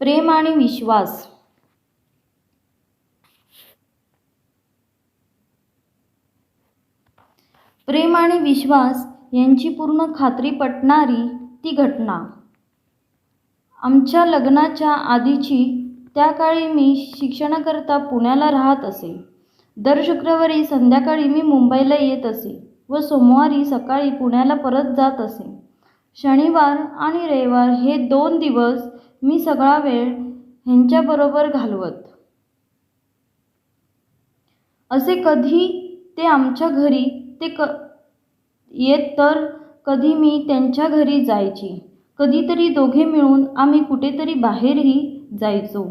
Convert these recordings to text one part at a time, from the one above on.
प्रेम आणि विश्वास. प्रेम आणि विश्वास यांची पूर्ण खात्री पटणारी ती घटना. आमच्या लग्नाच्या आधीची. त्या काळी मी शिक्षणाकरता पुण्याला राहत असे. दर शुक्रवारी संध्याकाळी मी मुंबईला येत असे व सोमवारी सकाळी पुण्याला परत जात असे. शनिवार आणि रविवार हे 2 दिवस मी सगळा वेळ ह्यांच्याबरोबर घालवत असे. कधी ते आमच्या घरी येत तर कधी मी त्यांच्या घरी जायची. कधीतरी दोघे मिळून आम्ही कुठेतरी बाहेरही जायचो.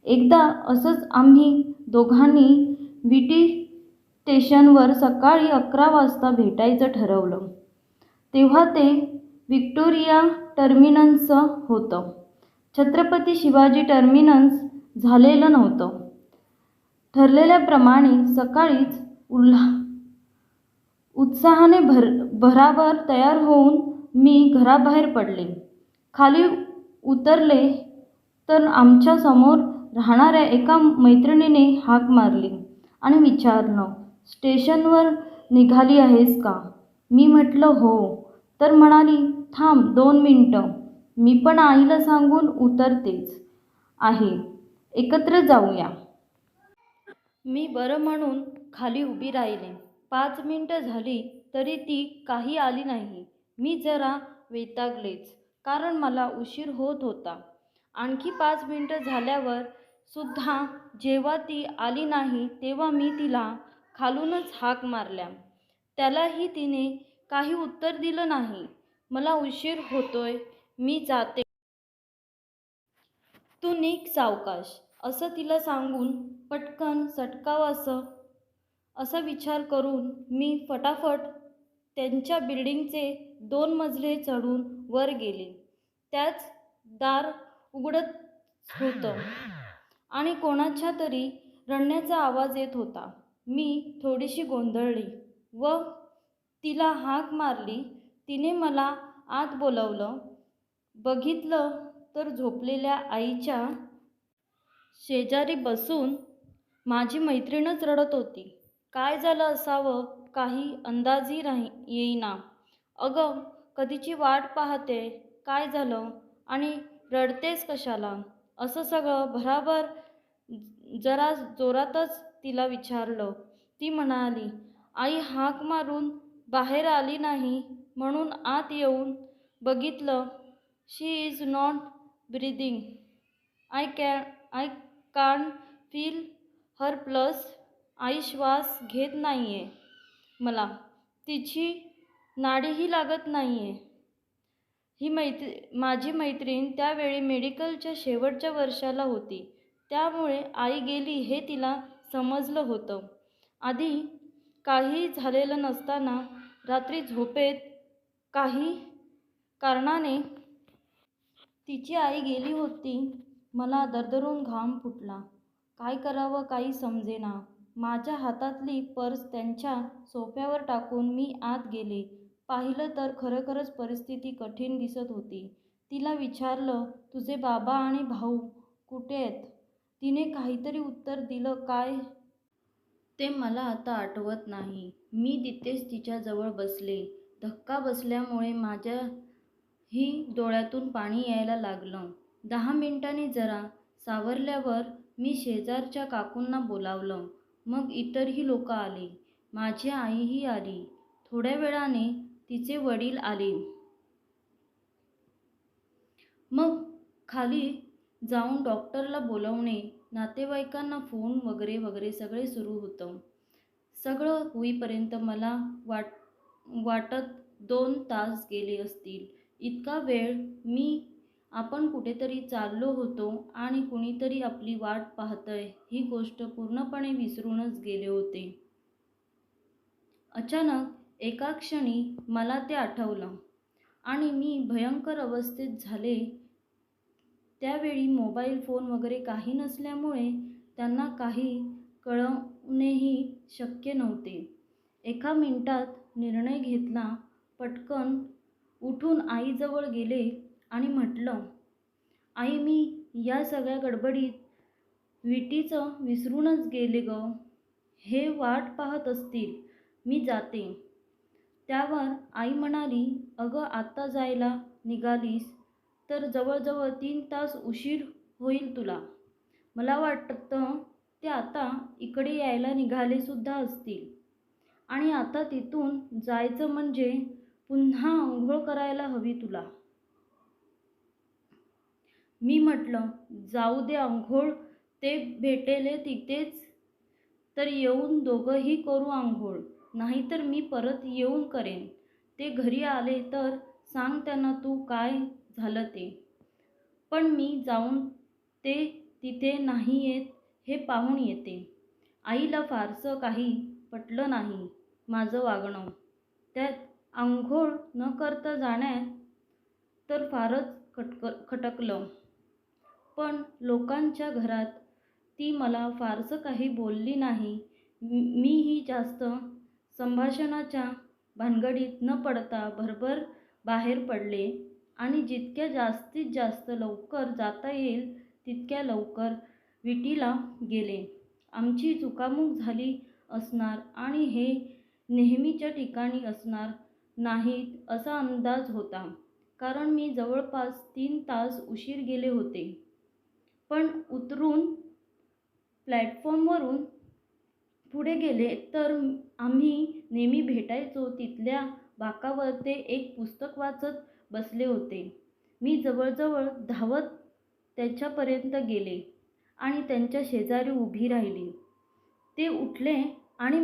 एकदा असंच आम्ही दोघांनी विटी स्टेशनवर सकाळी 11 वाजता भेटायचं ठरवलं. तेव्हा ते व्हिक्टोरिया टर्मिनस होतं. छत्रपती शिवाजी टर्मिनस झालेलं नव्हतं. ठरलेल्याप्रमाणे सकाळीच उत्साहाने भराभर तयार होऊन मी घराबाहेर पडले. खाली उतरले तर आमच्या समोर राहणाऱ्या एका मैत्रिणीने हाक मारली आणि विचारलं, "स्टेशनवर निघाली आहेस का?" मी म्हटलं, "हो." तर म्हणाली, "थांब 2 मिनिटं, मी पण आईला सांगून उतरतेच आहे, एकत्र जाऊया." मी बरं म्हणून खाली उभी राहिले. 5 मिनिटं झाली तरी ती काही आली नाही. मी जरा वैतागलेच, कारण मला उशीर होत होता. आणखी 5 मिनिटं झाल्यावर सुद्धा जेव्हा ती आली नाही तेव्हा मी तिला खालूनच हाक मारल्या. त्यालाही तिने काही उत्तर दिलं नाही. "मला उशीर होतोय, मी जाते. तू निघ सावकाश," असं तिला सांगून पटकन सटकावंसं असा विचार करून मी फटाफट त्यांच्या बिल्डिंगचे 2 मजले चढून वर गेले. त्याच दार उघडत होतं आणि कोणाच्या तरी रडण्याचा आवाज येत होता. मी थोडीशी गोंधळली व तिला हाक मारली. तिने मला आत बोलावलं. बघितलं तर झोपलेल्या आईच्या शेजारी बसून माझी मैत्रीणच रडत होती. काय झालं असावं काही अंदाजही येईना. "अगं, कधीची वाट पाहते, काय झालं आणि रडतेस कशाला?" असं सगळं भराभर जरा जोरातच तिला विचारलं. ती म्हणाली, "आई हाक मारून बाहेर आली नाही म्हणून आत येऊन बघितलं. She is not breathing. I can't feel her pulse. आई श्वास घेत नाहीये मला. तिची नाडीही लागत नाहीये." ही माझी मैत्रीण त्यावेळी मेडिकलच्या शेवटच्या वर्षाला होती. त्यामुळे आई गेली हे तिला समजलं होतं. आधी काही झालेलं नसताना रात्री झोपेत काही कारणाने तिची आई गेली होती. मला दरदरून घाम फुटला. काय करावं काही समजेना. माझ्या हातातली पर्स त्यांच्या सोफ्यावर टाकून मी आत गेले. पाहिलं तर खरोखरच परिस्थिती कठीण दिसत होती. तिला विचारलं, "तुझे बाबा आणि भाऊ कुठेत?" तिने काहीतरी उत्तर दिलं. काय ते मला आता आठवत नाही. मी तिथेच तिच्याजवळ बसले. धक्का बसल्यामुळे माझ्याही डोळ्यातून पाणी यायला लागलं. 10 मिनिटांनी जरा सावरल्यावर मी शेजारच्या काकूंना बोलावलं. मग इतरही लोक आले. माझी आईही आली. थोड्या वेळाने तिचे वडील आले. मग खाली जाऊन डॉक्टरला बोलवणे, नातेवाईकांना फोन वगैरे वगैरे सगळे सुरू होतं. सगळं होईपर्यंत मला वाटत 2 तास गेले असतील. इतका वेळ आपण कुठेतरी चाललो होतो आणि कुणीतरी आपली वाट पाहतंय ही गोष्ट पूर्णपणे विसरूनच गेले होते. अचानक एका क्षणी मला ते आठवलं आणि मी भयंकर अवस्थेत झाले. त्यावेळी मोबाईल फोन वगैरे काही नसल्यामुळे त्यांना काही कळवणेही शक्य नव्हते. एका मिनिटात निर्णय घेतला. पटकन उठून आईजवळ गेले आणि म्हटलं, "आई, मी या सगळ्या गडबडीत विटीचं विसरूनच गेले ग. हे वाट पाहत असतील, मी जाते. त्यावर आई म्हणाली, अगं आता जायला निघालीस तर जवळजवळ 3 तास उशीर होईल तुला. मला वाटतं ते आता इकडे यायला निघाले सुद्धा असतील. आणि आता तिथून जायचं म्हणजे पुन्हा अंघोळ करायला हवी तुला. मी म्हटलं, जाऊ दे अंघोळ, ते भेटेले तिथेच तर येऊन दोघंही करू अंघोळ. नाहीतर मी परत येऊन करेन. ते घरी आले तर सांग त्यांना तू काय झालं ते. पण मी जाऊन ते तिथे नाही येत हे पाहून येते. आईला फारसं काही पटलं नाही माझं वागणं. त्यात अंघोळ न करता जाण्यात तर फारच खटकलं. पण लोकांच्या घरात ती मला फारसं काही बोलली नाही. मीही जास्त संभाषणाच्या भानगडीत न पडता भरभर बाहेर पडले आणि जितक्या जास्तीत जास्त लवकर जाता येईल तितक्या लवकर विटीला गेले. आमची चुकामुक झाली असणार आणि हे नेहमीच्या ठिकाणी असणार नाहीत असा अंदाज होता, कारण मी जवळपास 3 तास उशीर गेले होते. पण उतरून प्लॅटफॉर्मवरून पुढे गेले तर आम्ही नेहमी भेटायचो तिथल्या बाकावर ते एक पुस्तक वाचत बसले होते. मी जवळजवळ धावत त्याच्यापर्यंत गेले आणि त्यांच्या शेजारी उभी राहिली. ते उठले आणि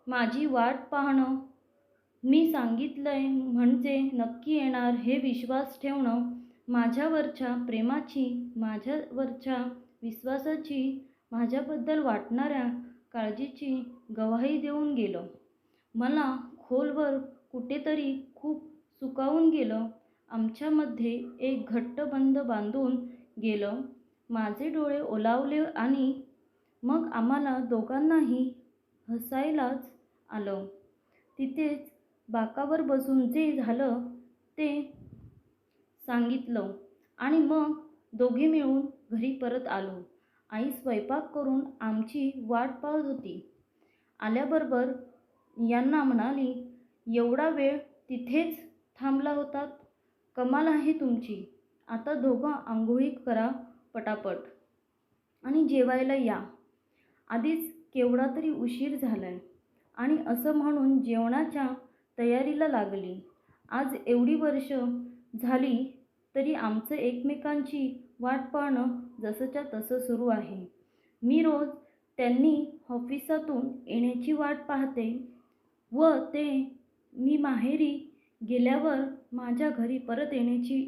माझी वाट पाहणं, मी सांगितलंय म्हणजे नक्की येणार हे विश्वास ठेवणं, माझ्यावरच्या प्रेमाची, माझ्यावरच्या विश्वासाची, माझ्याबद्दल वाटणाऱ्या काळजीची गवाही देऊन गेलं. मला खोलवर कुठेतरी खूप सुकावून गेलं. आमच्यामध्ये एक घट्ट बंध बांधून गेलं. माझे डोळे ओलावले आणि मग आम्हाला दोघांनाही हसायलाच आलं. तिथेच बाकावर बसून जे झालं ते सांगितलं आणि मग दोघे मिळून घरी परत आलो. आई स्वयंपाक करून आमची वाट पाहत होती. आल्याबरोबर यांना म्हणाली, एवढा वेळ तिथेच थांबला होतात? कमाल आहे तुमची. आता दोघं अंघोळी करा पटापट आणि जेवायला या. आधीच केवढा तरी उशीर झालाय. आणि असं म्हणून जेवणाच्या तयारीला लागली. आज एवढी वर्ष झाली तरी आमचं एकमेकांची वाट पाहणं जसंच्या तसं सुरू आहे. मी रोज त्यांनी ऑफिसातून येण्याची वाट पाहते व ते मी माहेरी गेल्यावर माझ्या घरी परत येण्याची